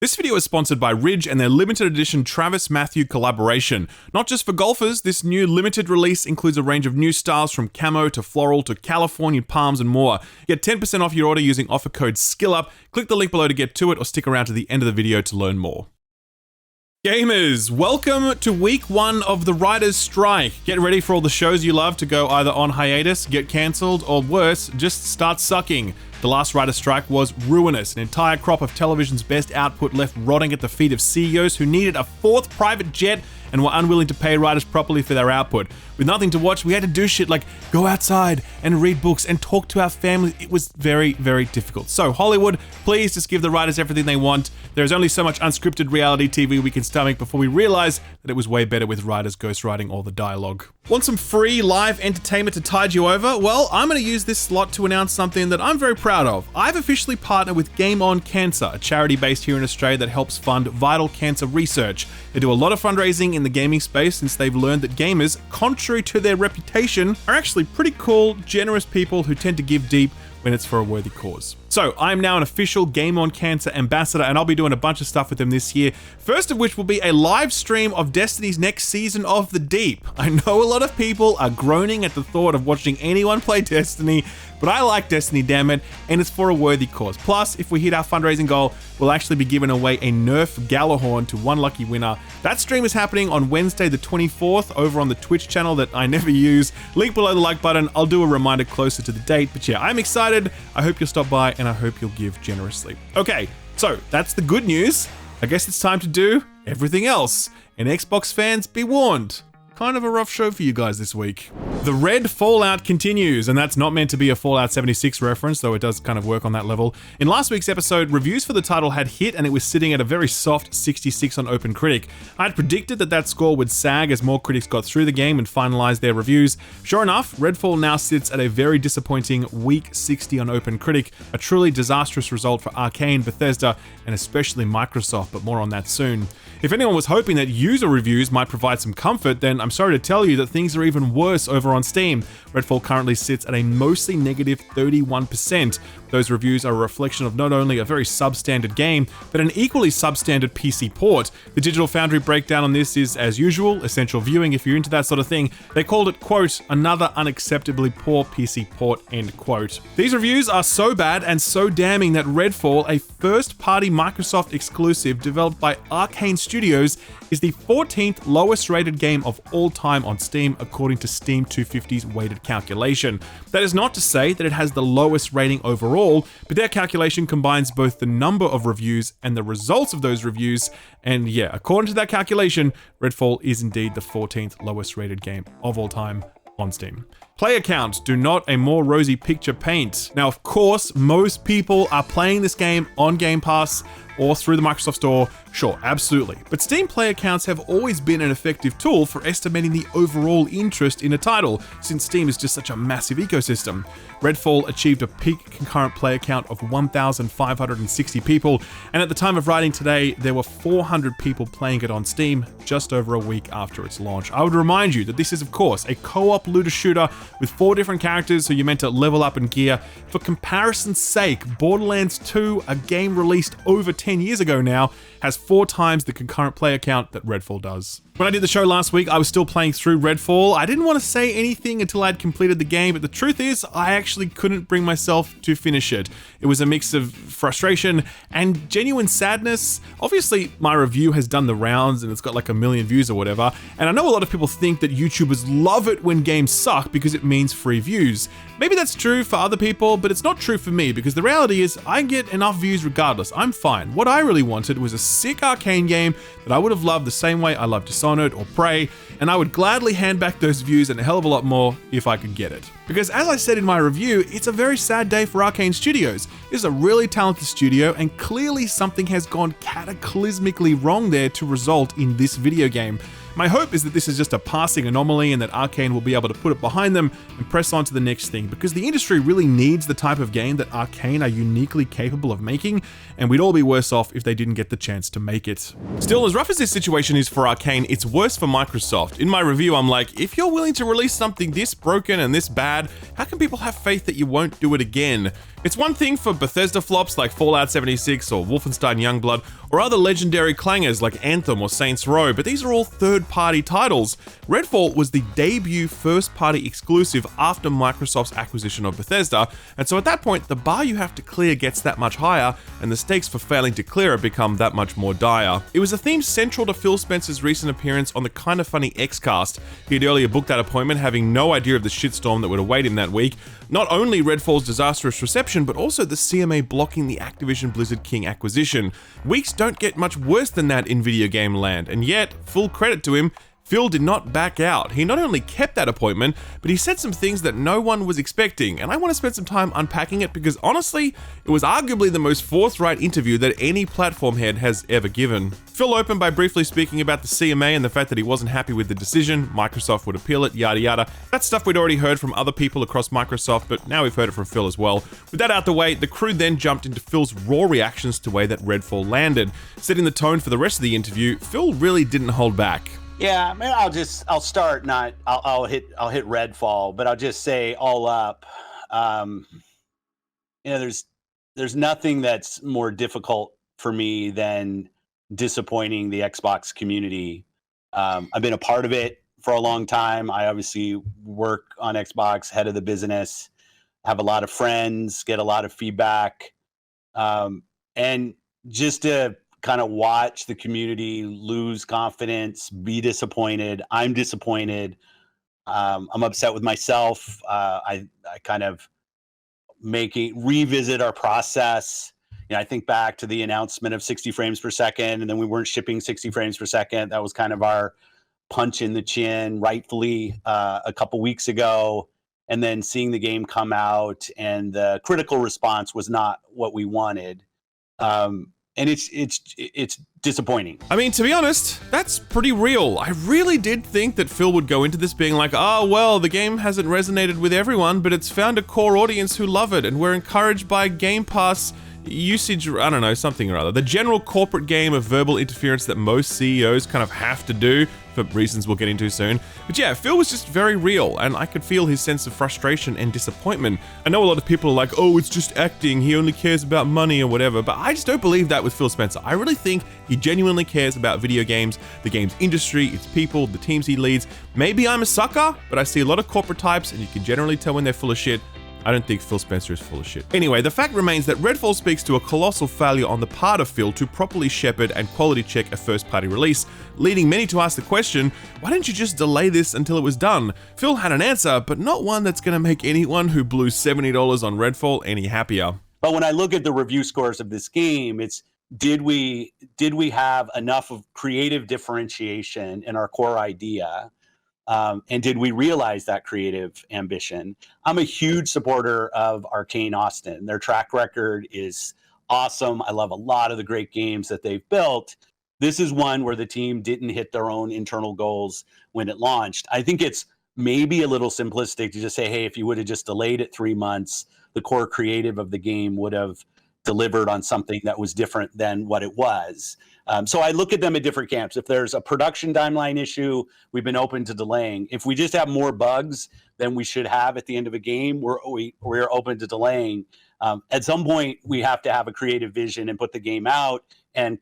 This video is sponsored by Ridge and their limited edition Travis Matthew collaboration. Not just for golfers, this new limited release includes a range of new styles from camo to floral to California palms and more. Get 10% off your order using offer code SKILLUP. Click the link below to get to it or stick around to the end of the video to learn more. Gamers, welcome to week 1 of the writer's strike. Get ready for all the shows you love to go either on hiatus, get cancelled, or worse, just start sucking. The last writer's strike was ruinous. An entire crop of television's best output left rotting at the feet of CEOs who needed a 4th private jet and were unwilling to pay writers properly for their output. With nothing to watch, we had to do shit like go outside and read books and talk to our families. It was very, very difficult. So Hollywood, please just give the writers everything they want. There's only so much unscripted reality TV we can stomach before we realize that it was way better with writers ghostwriting all the dialogue. Want some free live entertainment to tide you over? Well, I'm going to use this slot to announce something that I'm very proud of. I've officially partnered with Game On Cancer, a charity based here in Australia that helps fund vital cancer research. They do a lot of fundraising in the gaming space since they've learned that gamers, contrary to their reputation, are actually pretty cool, generous people who tend to give deep when it's for a worthy cause. So I'm now an official Game On Cancer ambassador and I'll be doing a bunch of stuff with them this year. First of which will be a live stream of Destiny's next season of The Deep. I know a lot of people are groaning at the thought of watching anyone play Destiny, but I like Destiny, damn it, and it's for a worthy cause. Plus, if we hit our fundraising goal, we'll actually be giving away a Nerf Galahorn to one lucky winner. That stream is happening on Wednesday the 24th over on the Twitch channel that I never use. Link below the like button. I'll do a reminder closer to the date, but yeah, I'm excited. I hope you'll stop by and I hope you'll give generously. Okay, so that's the good news. I guess it's time to do everything else. And Xbox fans, be warned. Kind of a rough show for you guys this week. The Red Fallout continues, and that's not meant to be a Fallout 76 reference, though it does kind of work on that level. In last week's episode, reviews for the title had hit, and it was sitting at a very soft 66 on OpenCritic. I had predicted that that score would sag as more critics got through the game and finalized their reviews. Sure enough, Redfall now sits at a very disappointing weak 60 on OpenCritic, a truly disastrous result for Arcane, Bethesda, and especially Microsoft, but more on that soon. If anyone was hoping that user reviews might provide some comfort, then I'm sorry to tell you that things are even worse over on Steam. Redfall currently sits at a mostly negative 31%. Those reviews are a reflection of not only a very substandard game, but an equally substandard PC port. The Digital Foundry breakdown on this is, as usual, essential viewing if you're into that sort of thing. They called it, quote, another unacceptably poor PC port, end quote. These reviews are so bad and so damning that Redfall, a first-party Microsoft exclusive developed by Arcane Studios, is the 14th lowest rated game of all time on Steam, according to Steam 250's weighted calculation. That is not to say that it has the lowest rating overall, but their calculation combines both the number of reviews and the results of those reviews, and yeah, according to that calculation, Redfall is indeed the 14th lowest rated game of all time on Steam. Player count, do not a more rosy picture paint. Now, of course, most people are playing this game on Game Pass or through the Microsoft Store. Sure, absolutely. But Steam player counts have always been an effective tool for estimating the overall interest in a title, since Steam is just such a massive ecosystem. Redfall achieved a peak concurrent player count of 1,560 people, and at the time of writing today, there were 400 people playing it on Steam just over a week after its launch. I would remind you that this is, of course, a co-op looter shooter with 4 different characters who you're meant to level up in gear. For comparison's sake, Borderlands 2, a game released over 10 years ago now, has 4 times the concurrent player count that Redfall does. When I did the show last week, I was still playing through Redfall. I didn't want to say anything until I'd completed the game, but the truth is, I actually couldn't bring myself to finish it. It was a mix of frustration and genuine sadness. Obviously, my review has done the rounds and it's got like 1 million views or whatever, and I know a lot of people think that YouTubers love it when games suck because it means free views. Maybe that's true for other people, but it's not true for me because the reality is I get enough views regardless. I'm fine. What I really wanted was a sick Arcane game that I would have loved the same way I love Dishonored or Prey, and I would gladly hand back those views and a hell of a lot more if I could get it. Because as I said in my review, it's a very sad day for Arcane Studios. This is a really talented studio, and clearly something has gone cataclysmically wrong there to result in this video game. My hope is that this is just a passing anomaly and that Arcane will be able to put it behind them and press on to the next thing, because the industry really needs the type of game that Arcane are uniquely capable of making, and we'd all be worse off if they didn't get the chance to make it. Still, as rough as this situation is for Arcane, it's worse for Microsoft. In my review, I'm like, if you're willing to release something this broken and this bad, how can people have faith that you won't do it again? It's one thing for Bethesda flops like Fallout 76 or Wolfenstein Youngblood, or other legendary clangers like Anthem or Saints Row, but these are all third-party titles. Redfall was the debut first-party exclusive after Microsoft's acquisition of Bethesda, and so at that point, the bar you have to clear gets that much higher, and the stakes for failing to clear it become that much more dire. It was a theme central to Phil Spencer's recent appearance on the Kinda Funny Xcast. He had earlier booked that appointment, having no idea of the shitstorm that would await him that week. Not only Redfall's disastrous reception, but also the CMA blocking the Activision Blizzard King acquisition. Weeks don't get much worse than that in video game land, and yet, full credit to him, Phil did not back out. He not only kept that appointment, but he said some things that no one was expecting, and I want to spend some time unpacking it because honestly, it was arguably the most forthright interview that any platform head has ever given. Phil opened by briefly speaking about the CMA and the fact that he wasn't happy with the decision, Microsoft would appeal it, yada yada. That's stuff we'd already heard from other people across Microsoft, but now we've heard it from Phil as well. With that out the way, the crew then jumped into Phil's raw reactions to the way that Redfall landed. Setting the tone for the rest of the interview, Phil really didn't hold back. Yeah, maybe I'll start. I'll hit Redfall, but I'll just say all up. There's nothing that's more difficult for me than disappointing the Xbox community. I've been a part of it for a long time. I obviously work on Xbox, head of the business, have a lot of friends, get a lot of feedback, and just to kind of watch the community lose confidence, be disappointed. I'm disappointed. I'm upset with myself. I kind of revisit our process. I think back to the announcement of 60 frames per second, and then we weren't shipping 60 frames per second. That was kind of our punch in the chin, rightfully, a couple weeks ago. And then seeing the game come out and the critical response was not what we wanted. And it's disappointing. I mean, to be honest, that's pretty real. I really did think that Phil would go into this being like, oh, well, the game hasn't resonated with everyone, but it's found a core audience who love it, and we're encouraged by Game Pass usage, I don't know, something or other. The general corporate game of verbal interference that most CEOs kind of have to do, for reasons we'll get into soon. But yeah, Phil was just very real, and I could feel his sense of frustration and disappointment. I know a lot of people are like, oh, it's just acting, he only cares about money or whatever, but I just don't believe that with Phil Spencer. I really think he genuinely cares about video games, the games industry, its people, the teams he leads. Maybe I'm a sucker, but I see a lot of corporate types, and you can generally tell when they're full of shit. I don't think Phil Spencer is full of shit. Anyway, the fact remains that Redfall speaks to a colossal failure on the part of Phil to properly shepherd and quality check a first-party release, leading many to ask the question, why didn't you just delay this until it was done? Phil had an answer, but not one that's going to make anyone who blew $70 on Redfall any happier. But when I look at the review scores of this game, it's did we have enough of creative differentiation in our core idea? And did we realize that creative ambition? I'm a huge supporter of Arcane Austin. Their track record is awesome. I love a lot of the great games that they've built. This is one where the team didn't hit their own internal goals when it launched. I think it's maybe a little simplistic to just say, hey, if you would have just delayed it 3 months, the core creative of the game would have delivered on something that was different than what it was. So I look at them at different camps. If there's a production timeline issue, we've been open to delaying. If we just have more bugs than we should have at the end of a game, we're open to delaying. At some point, we have to have a creative vision and put the game out, and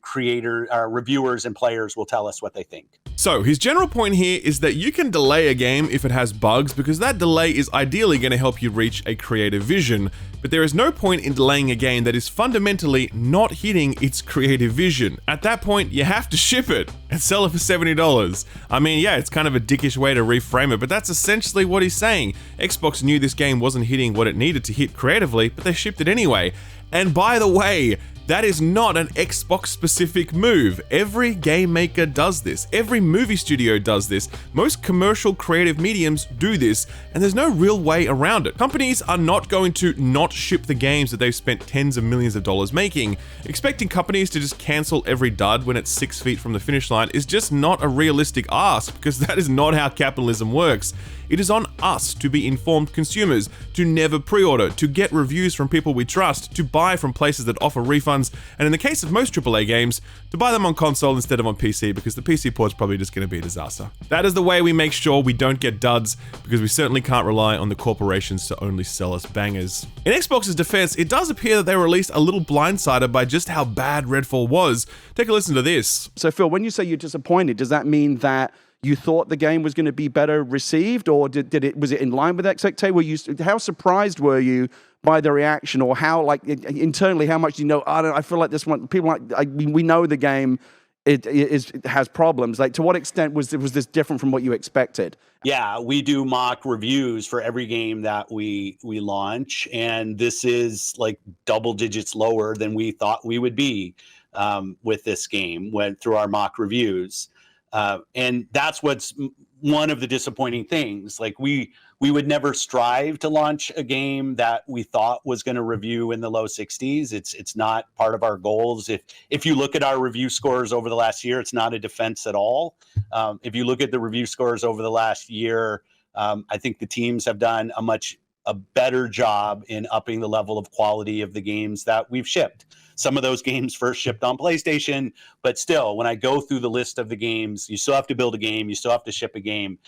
reviewers and players will tell us what they think. So his general point here is that you can delay a game if it has bugs because that delay is ideally going to help you reach a creative vision, but there is no point in delaying a game that is fundamentally not hitting its creative vision. At that point, you have to ship it and sell it for $70. I mean, yeah, it's kind of a dickish way to reframe it, but that's essentially what he's saying. Xbox knew this game wasn't hitting what it needed to hit creatively, but they shipped it anyway. And by the way, that is not an Xbox-specific move. Every game maker does this. Every movie studio does this. Most commercial creative mediums do this, and there's no real way around it. Companies are not going to not ship the games that they've spent tens of millions of dollars making. Expecting companies to just cancel every dud when it's 6 feet from the finish line is just not a realistic ask, because that is not how capitalism works. It is on us to be informed consumers, to never pre-order, to get reviews from people we trust, to buy from places that offer refunds, runs, and in the case of most AAA games, to buy them on console instead of on PC, because the PC port's probably just going to be a disaster. That is the way we make sure we don't get duds, because we certainly can't rely on the corporations to only sell us bangers. In Xbox's defense, it does appear that they were released a little blindsided by just how bad Redfall was. Take a listen to this. So Phil, when you say you're disappointed, does that mean that you thought the game was going to be better received, or was it in line with expectations? How surprised were you by the reaction, or how, like, internally, how much do you know? I feel like this one, people we know the game it has problems. Like, to what extent was this different from what you expected? Yeah, we do mock reviews for every game that we launch, and this is like double digits lower than we thought we would be with this game through our mock reviews. And that's what's one of the disappointing things. Like, we would never strive to launch a game that we thought was going to review in the low 60s. It's not part of our goals. If you look at our review scores over the last year, it's not a defense at all. If you look at the review scores over the last year, I think the teams have done a better job in upping the level of quality of the games that we've shipped. Some of those games first shipped on PlayStation, but still, when I go through the list of the games, you still have to build a game, you still have to ship a game.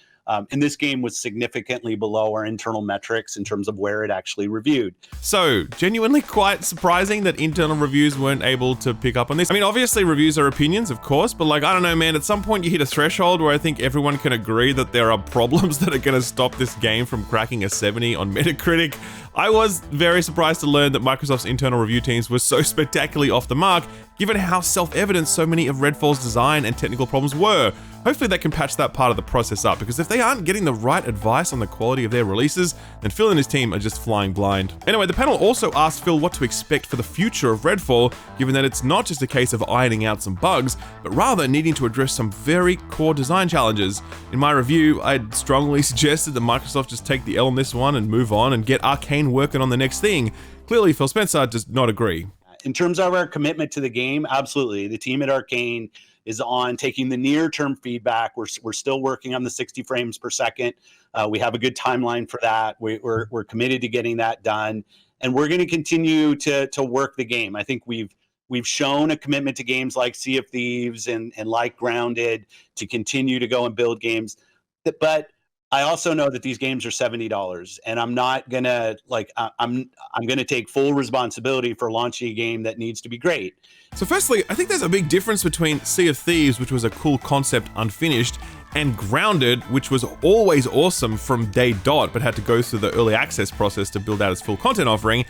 And this game was significantly below our internal metrics in terms of where it actually reviewed. So, genuinely quite surprising that internal reviews weren't able to pick up on this. I mean, obviously reviews are opinions, of course, but like, I don't know, man, at some point you hit a threshold where I think everyone can agree that there are problems that are going to stop this game from cracking a 70 on Metacritic. I was very surprised to learn that Microsoft's internal review teams were so spectacularly off the mark, given how self-evident so many of Redfall's design and technical problems were. Hopefully they can patch that part of the process up, because if they aren't getting the right advice on the quality of their releases, then Phil and his team are just flying blind. Anyway, the panel also asked Phil what to expect for the future of Redfall, given that it's not just a case of ironing out some bugs, but rather needing to address some very core design challenges. In my review, I'd strongly suggested that Microsoft just take the L on this one and move on and get Arcane working on the next thing. Clearly, Phil Spencer does not agree. In terms of our commitment to the game, absolutely. The team at Arcane is on taking the near-term feedback. We're still working on the 60 frames per second. We have a good timeline for that. We're committed to getting that done, and we're going to continue to work the game. I think we've shown a commitment to games like Sea of Thieves and like Grounded to continue to go and build games. But I also know that these games are $70, and I'm not gonna I'm gonna take full responsibility for launching a game that needs to be great. So firstly, I think there's a big difference between Sea of Thieves, which was a cool concept unfinished, and Grounded, which was always awesome from day dot, but had to go through the early access process to build out its full content offering,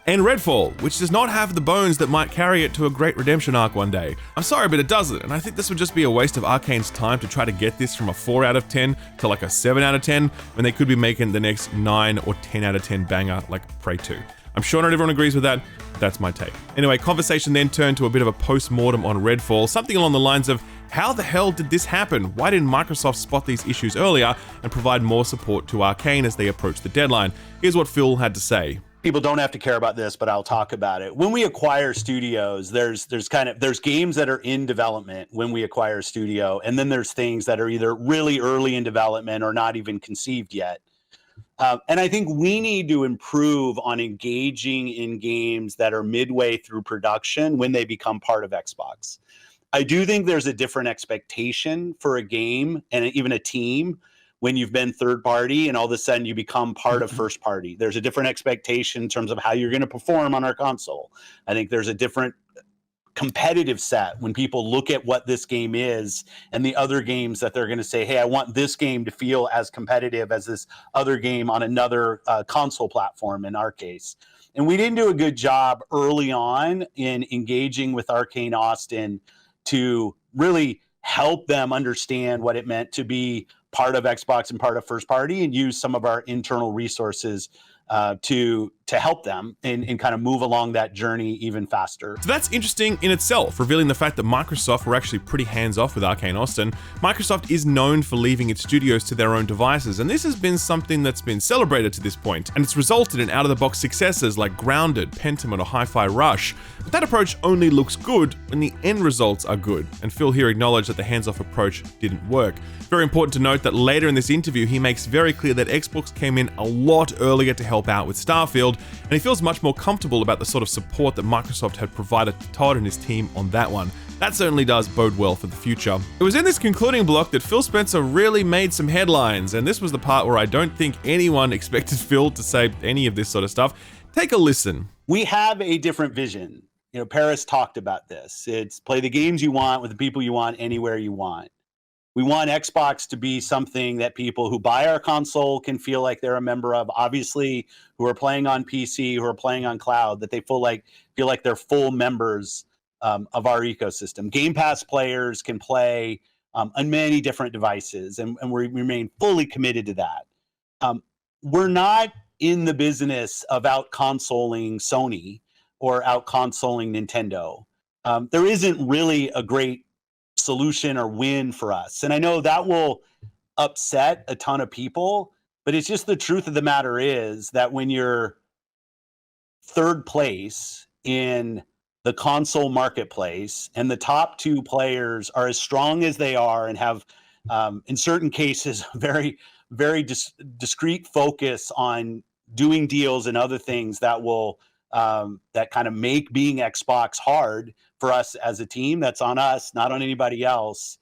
and Redfall, which does not have the bones that might carry it to a great redemption arc one day. I'm sorry, but it doesn't, and I think this would just be a waste of Arcane's time to try to get this from a 4 out of 10 to like a 7 out of 10, when they could be making the next 9 or 10 out of 10 banger like Prey 2. I'm sure not everyone agrees with that. That's my take. Anyway, conversation then turned to a bit of a post-mortem on Redfall, something along the lines of, how the hell did this happen? Why didn't Microsoft spot these issues earlier and provide more support to Arcane as they approach the deadline? Here's what Phil had to say. People don't have to care about this, but I'll talk about it. When we acquire studios, there's games that are in development when we acquire a studio, and then there's things that are either really early in development or not even conceived yet. And I think we need to improve on engaging in games that are midway through production when they become part of Xbox. I do think there's a different expectation for a game and even a team when you've been third party and all of a sudden you become part of first party. There's a different expectation in terms of how you're going to perform on our console. I think there's a different competitive set when people look at what this game is and the other games that they're going to say, hey, I want this game to feel as competitive as this other game on another console platform in our case. And we didn't do a good job early on in engaging with Arcane Austin to really help them understand what it meant to be part of Xbox and part of first party, and use some of our internal resources to help them and kind of move along that journey even faster. So that's interesting in itself, revealing the fact that Microsoft were actually pretty hands-off with Arcane Austin. Microsoft is known for leaving its studios to their own devices, and this has been something that's been celebrated to this point, and it's resulted in out-of-the-box successes like Grounded, Pentiment, or Hi-Fi Rush. But that approach only looks good when the end results are good, and Phil here acknowledged that the hands-off approach didn't work. Very important to note that later in this interview, he makes very clear that Xbox came in a lot earlier to help out with Starfield, and he feels much more comfortable about the sort of support that Microsoft had provided to Todd and his team on that one. That certainly does bode well for the future. It was in this concluding block that Phil Spencer really made some headlines, and this was the part where I don't think anyone expected Phil to say any of this sort of stuff. Take a listen. We have a different vision. You know, Paris talked about this. It's play the games you want with the people you want anywhere you want. We want Xbox to be something that people who buy our console can feel like they're a member of. Obviously, who are playing on PC, who are playing on cloud, that they feel like they're full members of our ecosystem. Game Pass players can play on many different devices, and we remain fully committed to that. We're not in the business of out-consoling Sony or out-consoling Nintendo. There isn't really a great solution or win for us. And I know that will upset a ton of people, but it's just the truth of the matter is that when you're third place in the console marketplace and the top two players are as strong as they are and have, in certain cases, very, very discrete focus on doing deals and other things that will that kind of make being Xbox hard for us as a team. That's on us, not on anybody else.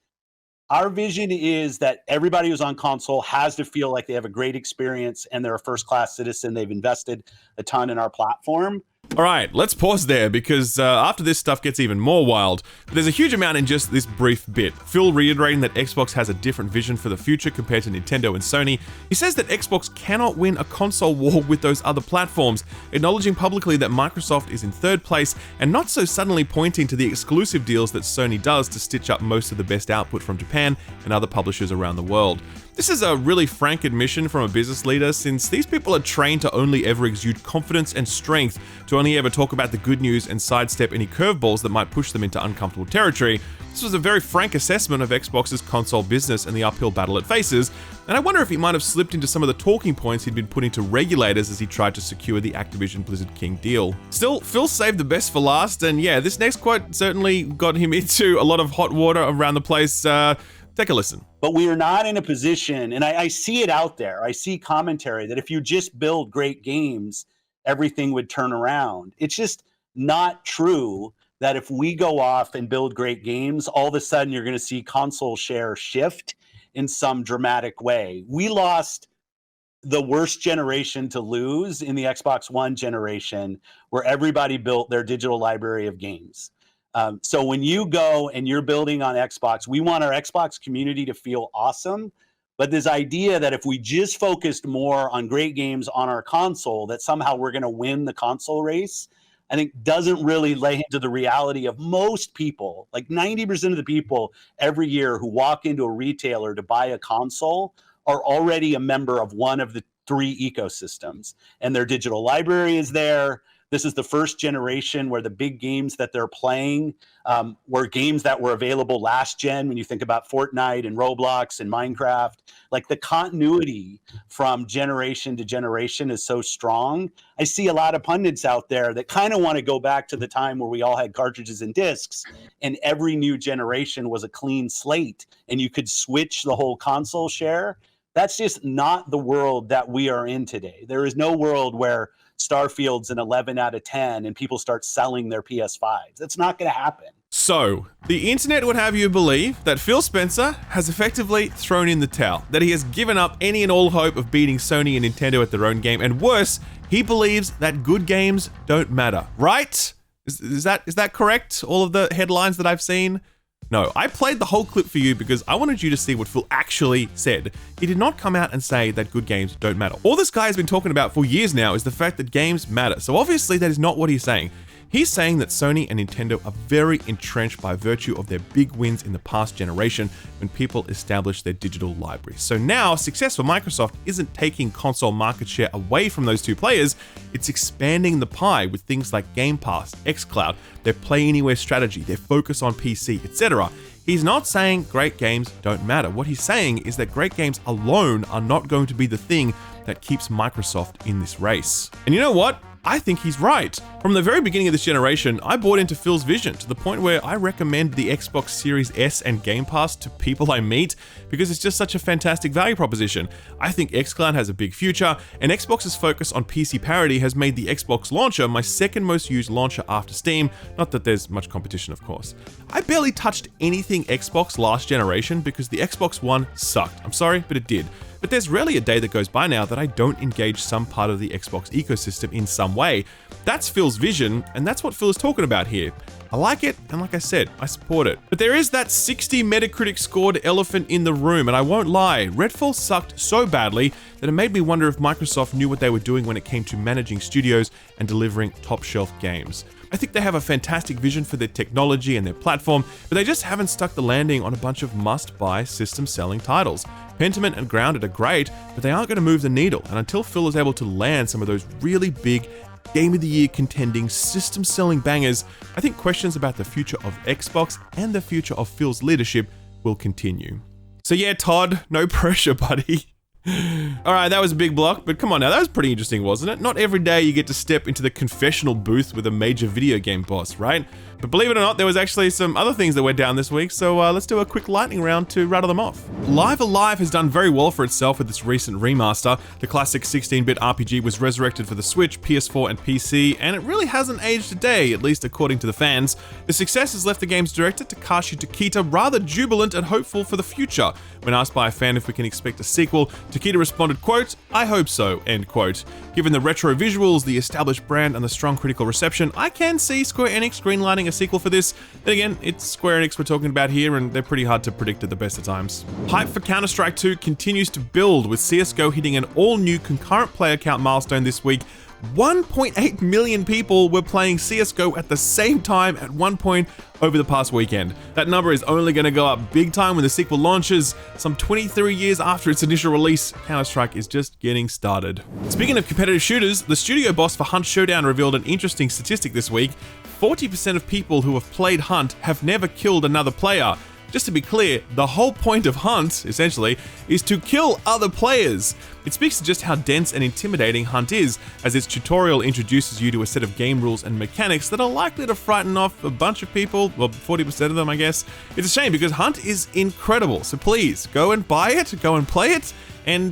Our vision is that everybody who's on console has to feel like they have a great experience and they're a first-class citizen. They've invested a ton in our platform. All right, let's pause there because after this stuff gets even more wild, there's a huge amount in just this brief bit. Phil reiterating that Xbox has a different vision for the future compared to Nintendo and Sony. He says that Xbox cannot win a console war with those other platforms, acknowledging publicly that Microsoft is in third place and not so suddenly pointing to the exclusive deals that Sony does to stitch up most of the best output from Japan and other publishers around the world. This is a really frank admission from a business leader, since these people are trained to only ever exude confidence and strength, to only ever talk about the good news and sidestep any curveballs that might push them into uncomfortable territory. This was a very frank assessment of Xbox's console business and the uphill battle it faces, and I wonder if he might have slipped into some of the talking points he'd been putting to regulators as he tried to secure the Activision Blizzard King deal. Still, Phil saved the best for last, and yeah, this next quote certainly got him into a lot of hot water around the place. Take a listen. But we are not in a position, and I see it out there, I see commentary that if you just build great games, everything would turn around. It's just not true that if we go off and build great games, all of a sudden you're going to see console share shift in some dramatic way. We lost the worst generation to lose in the Xbox One generation, where everybody built their digital library of games. So when you go and you're building on Xbox, we want our Xbox community to feel awesome. But this idea that if we just focused more on great games on our console, that somehow we're going to win the console race, I think doesn't really lay into the reality of most people. Like 90% of the people every year who walk into a retailer to buy a console are already a member of one of the three ecosystems, and their digital library is there. This is the first generation where the big games that they're playing were games that were available last gen. When you think about Fortnite and Roblox and Minecraft, like the continuity from generation to generation is so strong. I see a lot of pundits out there that kind of want to go back to the time where we all had cartridges and discs and every new generation was a clean slate and you could switch the whole console share. That's just not the world that we are in today. There is no world where Starfield's an 11 out of 10 and people start selling their PS5s. That's not going to happen. So, the internet would have you believe that Phil Spencer has effectively thrown in the towel, that he has given up any and all hope of beating Sony and Nintendo at their own game, and worse, he believes that good games don't matter, right? Is that correct? All of the headlines that I've seen? No, I played the whole clip for you because I wanted you to see what Phil actually said. He did not come out and say that good games don't matter. All this guy has been talking about for years now is the fact that games matter. So obviously that is not what he's saying. He's saying that Sony and Nintendo are very entrenched by virtue of their big wins in the past generation when people established their digital libraries. So now, success for Microsoft isn't taking console market share away from those two players, it's expanding the pie with things like Game Pass, xCloud, their Play Anywhere strategy, their focus on PC, etc. He's not saying great games don't matter. What he's saying is that great games alone are not going to be the thing that keeps Microsoft in this race. And you know what? I think he's right. From the very beginning of this generation, I bought into Phil's vision to the point where I recommend the Xbox Series S and Game Pass to people I meet because it's just such a fantastic value proposition. I think xCloud has a big future, and Xbox's focus on PC parity has made the Xbox launcher my second most used launcher after Steam, not that there's much competition of course. I barely touched anything Xbox last generation because the Xbox One sucked. I'm sorry, but it did. But there's rarely a day that goes by now that I don't engage some part of the Xbox ecosystem in some way. That's Phil's vision, and that's what Phil is talking about here. I like it, and like I said, I support it. But there is that 60 Metacritic scored elephant in the room, and I won't lie, Redfall sucked so badly that it made me wonder if Microsoft knew what they were doing when it came to managing studios and delivering top-shelf games. I think they have a fantastic vision for their technology and their platform, but they just haven't stuck the landing on a bunch of must-buy system-selling titles. Pentiment and Grounded are great, but they aren't going to move the needle, and until Phil is able to land some of those really big Game of the Year contending system-selling bangers, I think questions about the future of Xbox and the future of Phil's leadership will continue. So yeah, Todd, no pressure, buddy. Alright, that was a big block, but come on now, that was pretty interesting, wasn't it? Not every day you get to step into the confessional booth with a major video game boss, right? But believe it or not, there was actually some other things that went down this week, so let's do a quick lightning round to rattle them off. Live Alive has done very well for itself with its recent remaster. The classic 16-bit RPG was resurrected for the Switch, PS4, and PC, and it really hasn't aged a day, at least according to the fans. The success has left the game's director, Takashi Takita, rather jubilant and hopeful for the future. When asked by a fan if we can expect a sequel, Takita responded, quote, "I hope so," end quote. Given the retro visuals, the established brand, and the strong critical reception, I can see Square Enix greenlighting a sequel for this. Then again, it's Square Enix we're talking about here, and they're pretty hard to predict at the best of times. Hype for Counter-Strike 2 continues to build, with CSGO hitting an all-new concurrent player count milestone this week. 1.8 million people were playing CSGO at the same time at one point over the past weekend. That number is only going to go up big time when the sequel launches. Some 23 years after its initial release, Counter-Strike is just getting started. Speaking of competitive shooters, the studio boss for Hunt Showdown revealed an interesting statistic this week. 40% of people who have played Hunt have never killed another player. Just to be clear, the whole point of Hunt, essentially, is to kill other players. It speaks to just how dense and intimidating Hunt is, as its tutorial introduces you to a set of game rules and mechanics that are likely to frighten off a bunch of people, well, 40% of them, I guess. It's a shame because Hunt is incredible, so please, go and buy it, go and play it, and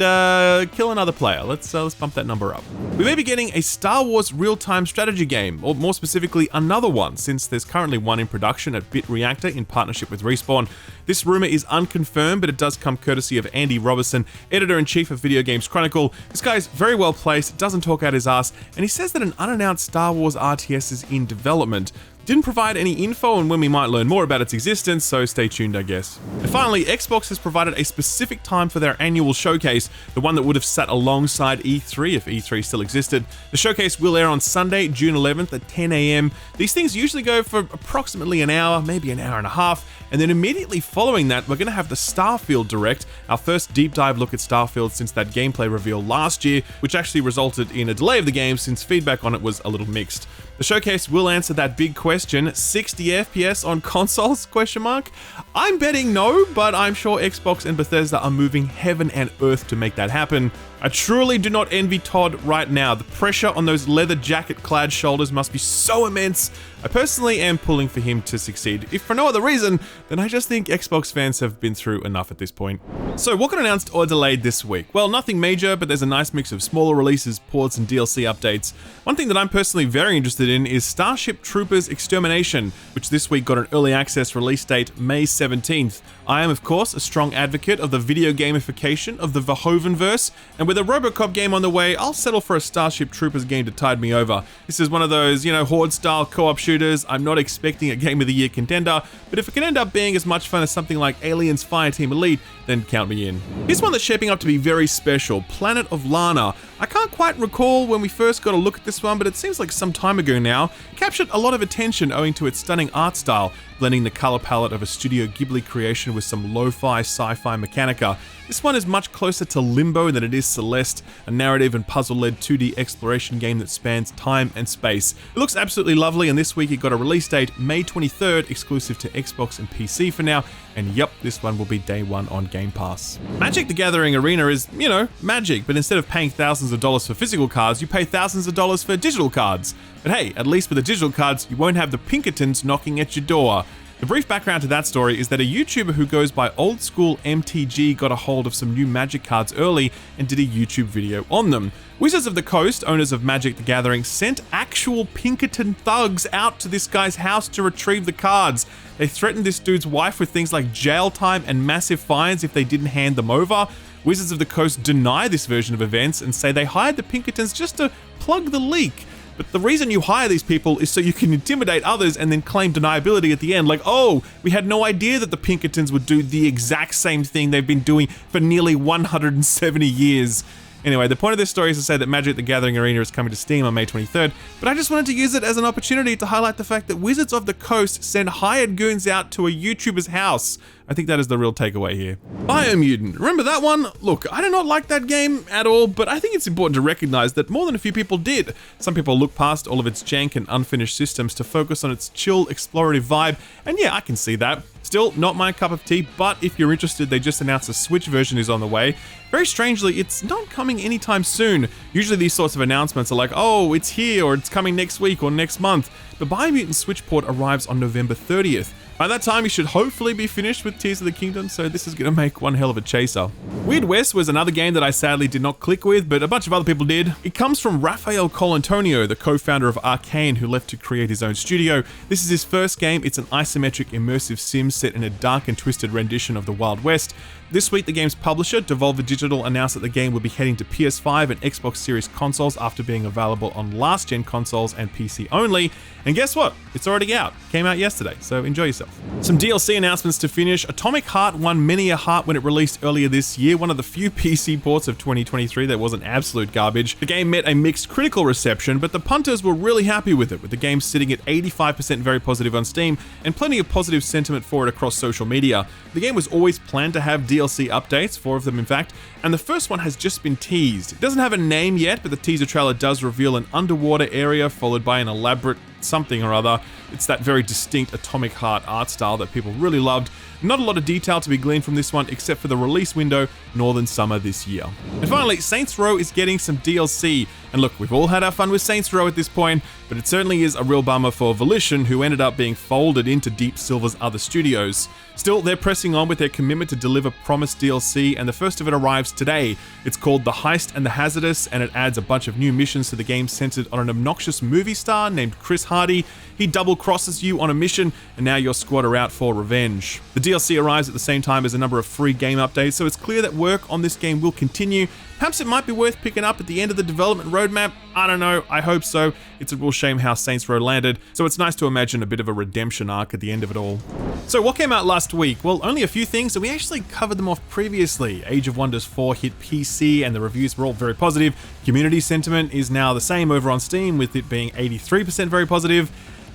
kill another player. Let's bump that number up. We may be getting a Star Wars real-time strategy game, or more specifically, another one, since there's currently one in production at Bit Reactor in partnership with Respawn. This rumor is unconfirmed, but it does come courtesy of Andy Robertson, editor-in-chief of Video Games Chronicle. This guy's very well placed, doesn't talk out his ass, and he says that an unannounced Star Wars RTS is in development. Didn't provide any info on when we might learn more about its existence, so stay tuned, I guess. And finally, Xbox has provided a specific time for their annual showcase, the one that would have sat alongside E3 if E3 still existed. The showcase will air on Sunday, June 11th at 10 AM. These things usually go for approximately an hour, maybe an hour and a half, and then immediately following that, we're going to have the Starfield Direct, our first deep dive look at Starfield since that gameplay reveal last year, which actually resulted in a delay of the game since feedback on it was a little mixed. The showcase will answer that big question, 60 FPS on consoles, question mark? I'm betting no, but I'm sure Xbox and Bethesda are moving heaven and earth to make that happen. I truly do not envy Todd right now. The pressure on those leather jacket-clad shoulders must be so immense. I personally am pulling for him to succeed. If for no other reason, then I just think Xbox fans have been through enough at this point. So what got announced or delayed this week? Well, nothing major, but there's a nice mix of smaller releases, ports, and DLC updates. One thing that I'm personally very interested in is Starship Troopers Extermination, which this week got an early access release date May 17th. I am, of course, a strong advocate of the video gamification of the Verhoeven-verse, and with a Robocop game on the way, I'll settle for a Starship Troopers game to tide me over. This is one of those, Horde-style co-op shooters. I'm not expecting a Game of the Year contender, but if it can end up being as much fun as something like Aliens Fireteam Elite, then count me in. Here's one that's shaping up to be very special, Planet of Lana. I can't quite recall when we first got a look at this one, but it seems like some time ago now. It captured a lot of attention owing to its stunning art style, blending the color palette of a Studio Ghibli creation with some lo-fi sci-fi mechanica. This one is much closer to Limbo than it is Celeste, a narrative and puzzle-led 2D exploration game that spans time and space. It looks absolutely lovely, and this week it got a release date, May 23rd, exclusive to Xbox and PC for now, and yep, this one will be day one on Game Pass. Magic the Gathering Arena is, you know, Magic, but instead of paying thousands of dollars for physical cards, you pay thousands of dollars for digital cards. But hey, at least with the digital cards, you won't have the Pinkertons knocking at your door. The brief background to that story is that a YouTuber who goes by Old School MTG got a hold of some new Magic cards early and did a YouTube video on them. Wizards of the Coast, owners of Magic the Gathering, sent actual Pinkerton thugs out to this guy's house to retrieve the cards. They threatened this dude's wife with things like jail time and massive fines if they didn't hand them over. Wizards of the Coast deny this version of events and say they hired the Pinkertons just to plug the leak. But the reason you hire these people is so you can intimidate others and then claim deniability at the end. Like, oh, we had no idea that the Pinkertons would do the exact same thing they've been doing for nearly 170 years. Anyway, the point of this story is to say that Magic the Gathering Arena is coming to Steam on May 23rd, but I just wanted to use it as an opportunity to highlight the fact that Wizards of the Coast send hired goons out to a YouTuber's house. I think that is the real takeaway here. Biomutant, remember that one? Look, I do not like that game at all, but I think it's important to recognize that more than a few people did. Some people look past all of its jank and unfinished systems to focus on its chill, explorative vibe, and yeah, I can see that. Still, not my cup of tea, but if you're interested, they just announced a Switch version is on the way. Very strangely, it's not coming anytime soon. Usually these sorts of announcements are like, oh, it's here, or it's coming next week or next month. The Biomutant Switch port arrives on November 30th. By that time, you should hopefully be finished with Tears of the Kingdom, so this is going to make one hell of a chaser. Weird West was another game that I sadly did not click with, but a bunch of other people did. It comes from Rafael Colantonio, the co-founder of Arcane, who left to create his own studio. This is his first game. It's an isometric immersive sim set in a dark and twisted rendition of the Wild West. This week, the game's publisher, Devolver Digital, announced that the game will be heading to PS5 and Xbox Series consoles after being available on last-gen consoles and PC only. And guess what? It's already out. Came out yesterday, so enjoy yourself. Some DLC announcements to finish. Atomic Heart won many a heart when it released earlier this year, one of the few PC ports of 2023 that wasn't absolute garbage. The game met a mixed critical reception, but the punters were really happy with it, with the game sitting at 85% very positive on Steam and plenty of positive sentiment for it across social media. The game was always planned to have DLC updates, 4 of them in fact, and the first one has just been teased. It doesn't have a name yet, but the teaser trailer does reveal an underwater area followed by an elaborate something or other. It's that very distinct Atomic Heart art style that people really loved. Not a lot of detail to be gleaned from this one except for the release window, Northern Summer this year. And finally, Saints Row is getting some DLC. And look, we've all had our fun with Saints Row at this point, but it certainly is a real bummer for Volition, who ended up being folded into Deep Silver's other studios. Still, they're pressing on with their commitment to deliver promised DLC, and the first of it arrives today. It's called The Heist and the Hazardous, and it adds a bunch of new missions to the game centered on an obnoxious movie star named Chris Hardy. He double crosses you on a mission, and now your squad are out for revenge. The DLC arrives at the same time as a number of free game updates, so it's clear that work on this game will continue. Perhaps it might be worth picking up at the end of the development roadmap. I don't know, I hope so. It's a real shame how Saints Row landed, so it's nice to imagine a bit of a redemption arc at the end of it all. So what came out last week? Well, only a few things, and we actually covered them off previously. Age of Wonders 4 hit PC, and the reviews were all very positive. Community sentiment is now the same over on Steam, with it being 83% very positive.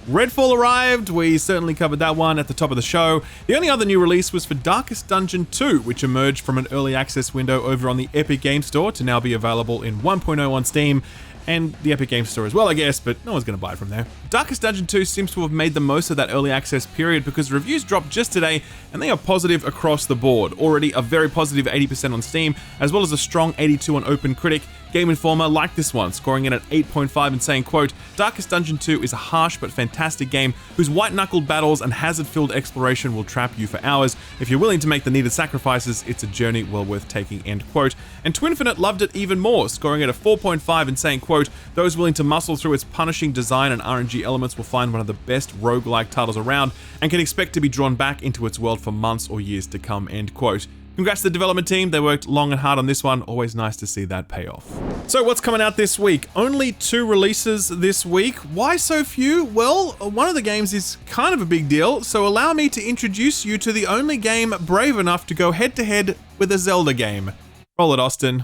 Redfall arrived, we certainly covered that one at the top of the show. The only other new release was for Darkest Dungeon 2, which emerged from an early access window over on the Epic Games Store to now be available in 1.0 on Steam, and the Epic Games Store as well, I guess, but no one's going to buy it from there. Darkest Dungeon 2 seems to have made the most of that early access period because reviews dropped just today, and they are positive across the board. Already a very positive 80% on Steam, as well as a strong 82 on OpenCritic. Game Informer liked this one, scoring it at 8.5 and saying, quote, Darkest Dungeon 2 is a harsh but fantastic game whose white-knuckled battles and hazard-filled exploration will trap you for hours. If you're willing to make the needed sacrifices, it's a journey well worth taking, end quote. And Twinfinite loved it even more, scoring it a 4.5 and saying, quote, those willing to muscle through its punishing design and RNG elements will find one of the best roguelike titles around and can expect to be drawn back into its world for months or years to come, end quote. Congrats to the development team, they worked long and hard on this one, always nice to see that pay off. So what's coming out this week? Only 2 releases this week. Why so few? Well, one of the games is kind of a big deal, so allow me to introduce you to the only game brave enough to go head to head with a Zelda game. Roll it, Austin.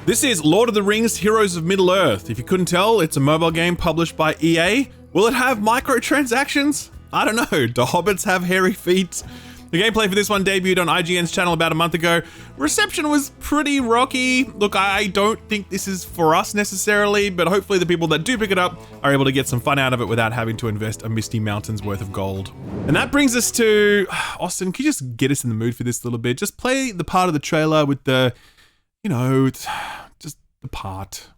This is Lord of the Rings Heroes of Middle-earth. If you couldn't tell, it's a mobile game published by EA. Will it have microtransactions? I don't know. Do hobbits have hairy feet? The gameplay for this one debuted on IGN's channel about a month ago. Reception was pretty rocky. Look, I don't think this is for us necessarily, but hopefully the people that do pick it up are able to get some fun out of it without having to invest a Misty Mountain's worth of gold. And that brings us to... Austin, can you just get us in the mood for this a little bit? Just play the part of the trailer with the... You know, just the part.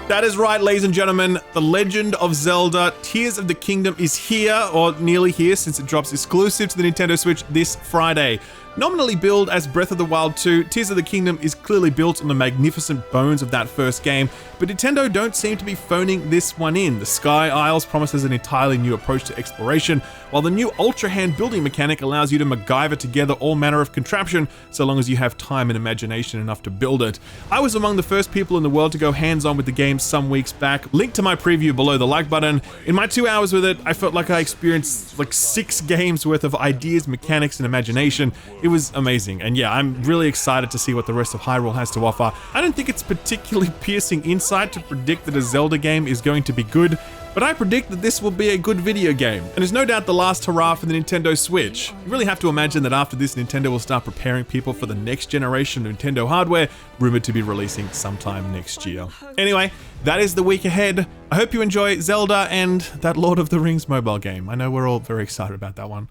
That is right, ladies and gentlemen. The Legend of Zelda Tears of the Kingdom is here, or nearly here, since it drops exclusive to the Nintendo Switch this Friday. Nominally billed as Breath of the Wild 2, Tears of the Kingdom is clearly built on the magnificent bones of that first game, but Nintendo don't seem to be phoning this one in. The Sky Isles promises an entirely new approach to exploration, while the new Ultra Hand building mechanic allows you to MacGyver together all manner of contraption, so long as you have time and imagination enough to build it. I was among the first people in the world to go hands-on with the game some weeks back. Link to my preview below the like button. In my 2 hours with it, I felt like I experienced like 6 games worth of ideas, mechanics, and imagination. It was amazing, and yeah, I'm really excited to see what the rest of Hyrule has to offer. I don't think it's particularly piercing insight to predict that a Zelda game is going to be good, but I predict that this will be a good video game, and is no doubt the last hurrah for the Nintendo Switch. You really have to imagine that after this, Nintendo will start preparing people for the next generation of Nintendo hardware, rumored to be releasing sometime next year. Anyway, that is the week ahead. I hope you enjoy Zelda and that Lord of the Rings mobile game. I know we're all very excited about that one.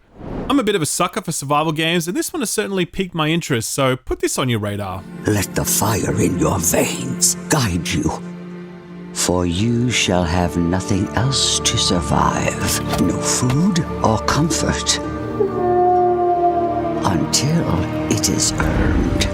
I'm a bit of a sucker for survival games, and this one has certainly piqued my interest, so put this on your radar. Let the fire in your veins guide you, for you shall have nothing else to survive. No food or comfort, until it is earned.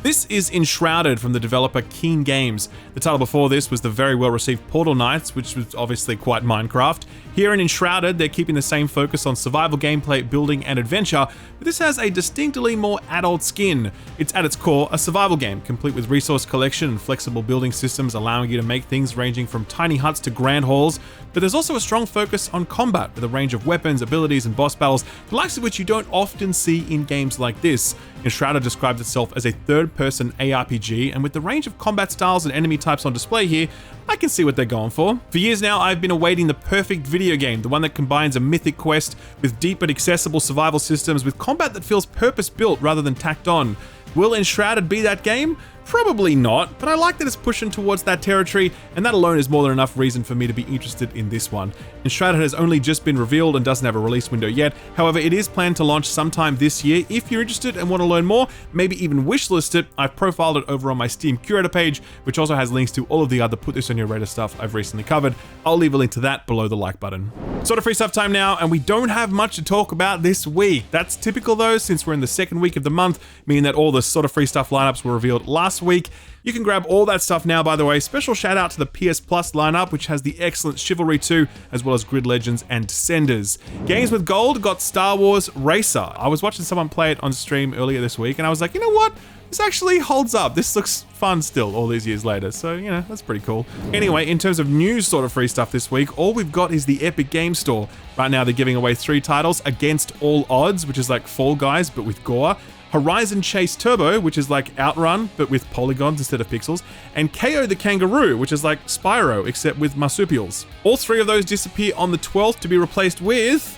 This is Enshrouded from the developer Keen Games. The title before this was the very well-received Portal Knights, which was obviously quite Minecraft. Here in Enshrouded, they're keeping the same focus on survival gameplay, building, and adventure, but this has a distinctly more adult skin. It's at its core a survival game, complete with resource collection and flexible building systems, allowing you to make things ranging from tiny huts to grand halls, but there's also a strong focus on combat, with a range of weapons, abilities, and boss battles, the likes of which you don't often see in games like this. Enshrouded describes itself as a third-person ARPG, and with the range of combat styles and enemy types on display here, I can see what they're going for. For years now, I've been awaiting the perfect video game, the one that combines a mythic quest with deep but accessible survival systems with combat that feels purpose-built rather than tacked on. Will Enshrouded be that game? Probably not, but I like that it's pushing towards that territory, and that alone is more than enough reason for me to be interested in this one. Enshrouded has only just been revealed and doesn't have a release window yet. However, it is planned to launch sometime this year. If you're interested and want to learn more, maybe even wishlist it, I've profiled it over on my Steam Curator page, which also has links to all of the other Put This On Your Radar stuff I've recently covered. I'll leave a link to that below the like button. Sort of free stuff time now, and we don't have much to talk about this week. That's typical though, since we're in the second week of the month, meaning that all the sort of free stuff lineups were revealed last week. You can grab all that stuff now, by the way. Special shout out to the PS Plus lineup, which has the excellent Chivalry 2, as well as Grid Legends and Descenders. Games with Gold got Star Wars Racer. I was watching someone play it on stream earlier this week, and I was like, you know what? This actually holds up. This looks fun still all these years later. So, you know, that's pretty cool. Anyway, in terms of new sort of free stuff this week, all we've got is the Epic Game Store. Right now, they're giving away 3 titles: Against All Odds, which is like Fall Guys, but with gore; Horizon Chase Turbo, which is like Outrun, but with polygons instead of pixels; and KO the Kangaroo, which is like Spyro, except with marsupials. All 3 of those disappear on the 12th to be replaced with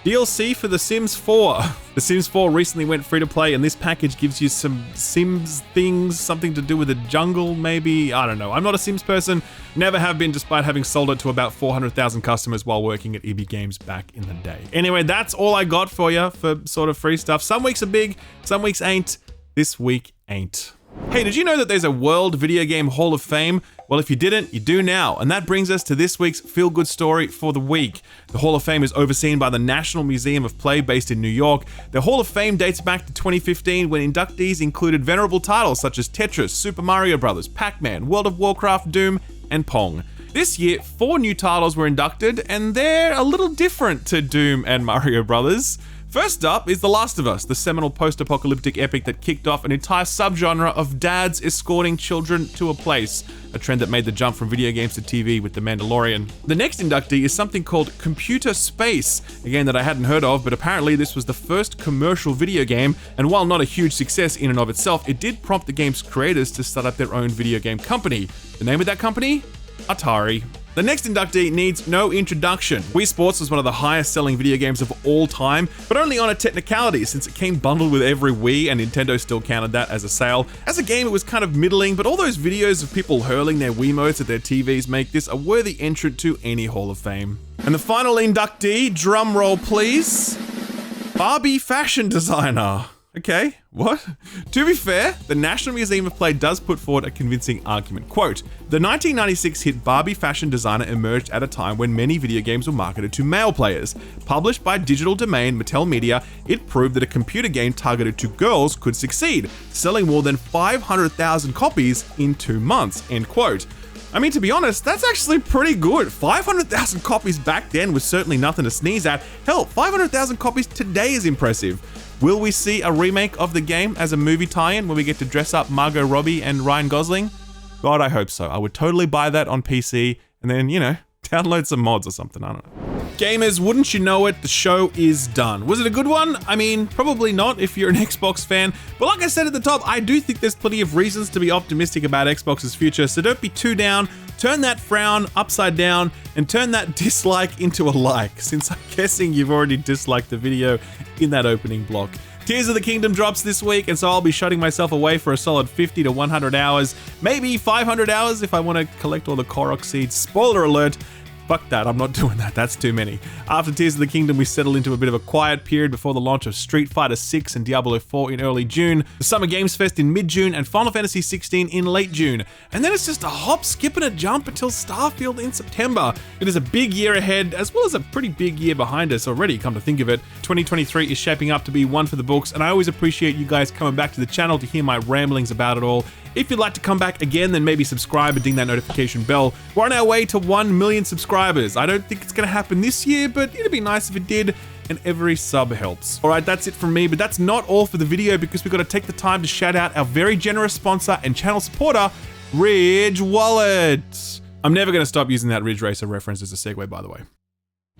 DLC for The Sims 4. The Sims 4 recently went free to play, and this package gives you some Sims things, something to do with the jungle, maybe? I don't know. I'm not a Sims person, never have been, despite having sold it to about 400,000 customers while working at EB Games back in the day. Anyway, that's all I got for you for sort of free stuff. Some weeks are big, some weeks ain't. This week ain't. Hey, did you know that there's a World Video Game Hall of Fame? Well, if you didn't, you do now. And that brings us to this week's feel-good story for the week. The Hall of Fame is overseen by the National Museum of Play based in New York. The Hall of Fame dates back to 2015, when inductees included venerable titles such as Tetris, Super Mario Bros., Pac-Man, World of Warcraft, Doom, and Pong. This year, 4 new titles were inducted, and they're a little different to Doom and Mario Bros. First up is The Last of Us, the seminal post-apocalyptic epic that kicked off an entire subgenre of dads escorting children to a place, a trend that made the jump from video games to TV with The Mandalorian. The next inductee is something called Computer Space, a game that I hadn't heard of, but apparently this was the first commercial video game, and while not a huge success in and of itself, it did prompt the game's creators to start up their own video game company. The name of that company? Atari. The next inductee needs no introduction. Wii Sports was one of the highest selling video games of all time, but only on a technicality since it came bundled with every Wii and Nintendo still counted that as a sale. As a game, it was kind of middling, but all those videos of people hurling their Wiimotes at their TVs make this a worthy entrant to any Hall of Fame. And the final inductee, drum roll please, Barbie fashion designer. Okay, what? To be fair, the National Museum of Play does put forward a convincing argument. Quote, the 1996 hit Barbie fashion designer emerged at a time when many video games were marketed to male players. Published by Digital Domain Mattel Media, it proved that a computer game targeted to girls could succeed, selling more than 500,000 copies in 2 months, end quote. I mean, to be honest, that's actually pretty good. 500,000 copies back then was certainly nothing to sneeze at. Hell, 500,000 copies today is impressive. Will we see a remake of the game as a movie tie-in where we get to dress up Margot Robbie and Ryan Gosling? God, I hope so. I would totally buy that on PC and then, download some mods or something, I don't know. Gamers, wouldn't you know it, the show is done. Was it a good one? I mean, probably not if you're an Xbox fan, but like I said at the top, I do think there's plenty of reasons to be optimistic about Xbox's future, so don't be too down. Turn that frown upside down and turn that dislike into a like, since I'm guessing you've already disliked the video in that opening block. Tears of the Kingdom drops this week, and so I'll be shutting myself away for a solid 50 to 100 hours, maybe 500 hours if I want to collect all the Korok seeds. Spoiler alert, fuck that, I'm not doing that, that's too many. After Tears of the Kingdom, we settle into a bit of a quiet period before the launch of Street Fighter 6 and Diablo 4 in early June, the Summer Games Fest in mid-June, and Final Fantasy 16 in late June. And then it's just a hop, skip, and a jump until Starfield in September. It is a big year ahead, as well as a pretty big year behind us already, come to think of it. 2023 is shaping up to be one for the books, and I always appreciate you guys coming back to the channel to hear my ramblings about it all. If you'd like to come back again, then maybe subscribe and ding that notification bell. We're on our way to 1 million subscribers. I don't think it's going to happen this year, but it'd be nice if it did, and every sub helps. Alright, that's it from me, but that's not all for the video because we've got to take the time to shout out our very generous sponsor and channel supporter, Ridge Wallet. I'm never going to stop using that Ridge Racer reference as a segue, by the way.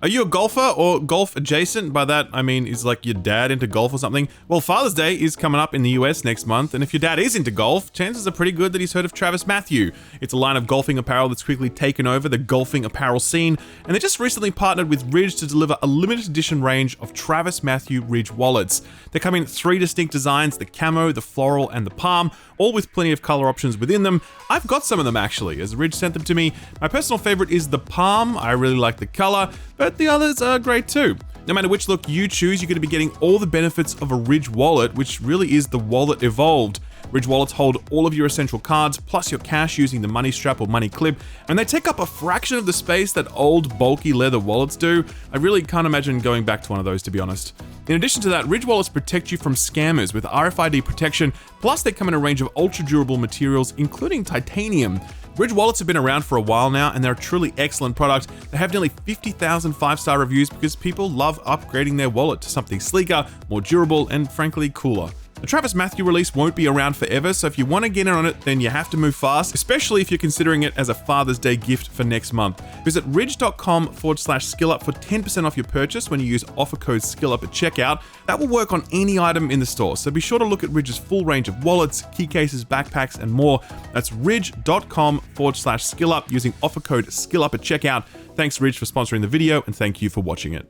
Are you a golfer or golf adjacent? By that, I mean, is like your dad into golf or something? Well, Father's Day is coming up in the US next month, and if your dad is into golf, chances are pretty good that he's heard of Travis Mathew. It's a line of golfing apparel that's quickly taken over the golfing apparel scene, and they just recently partnered with Ridge to deliver a limited edition range of Travis Mathew Ridge wallets. They come in 3 distinct designs, the camo, the floral, and the palm, all with plenty of color options within them. I've got some of them actually, as Ridge sent them to me. My personal favorite is the palm. I really like the color, but the others are great too. No matter which look you choose, you're going to be getting all the benefits of a Ridge wallet, which really is the wallet evolved. Ridge wallets hold all of your essential cards, plus your cash using the money strap or money clip, and they take up a fraction of the space that old, bulky leather wallets do. I really can't imagine going back to one of those, to be honest. In addition to that, Ridge wallets protect you from scammers with RFID protection, plus they come in a range of ultra-durable materials, including titanium. Ridge wallets have been around for a while now, and they're a truly excellent product. They have nearly 50,000 5-star reviews because people love upgrading their wallet to something sleeker, more durable, and frankly cooler. The Travis Mathew release won't be around forever, so if you want to get in on it, then you have to move fast, especially if you're considering it as a Father's Day gift for next month. Visit ridge.com/skillup for 10% off your purchase when you use offer code SKILLUP at checkout. That will work on any item in the store, so be sure to look at Ridge's full range of wallets, key cases, backpacks, and more. That's ridge.com/skillup using offer code SKILLUP at checkout. Thanks, Ridge, for sponsoring the video, and thank you for watching it.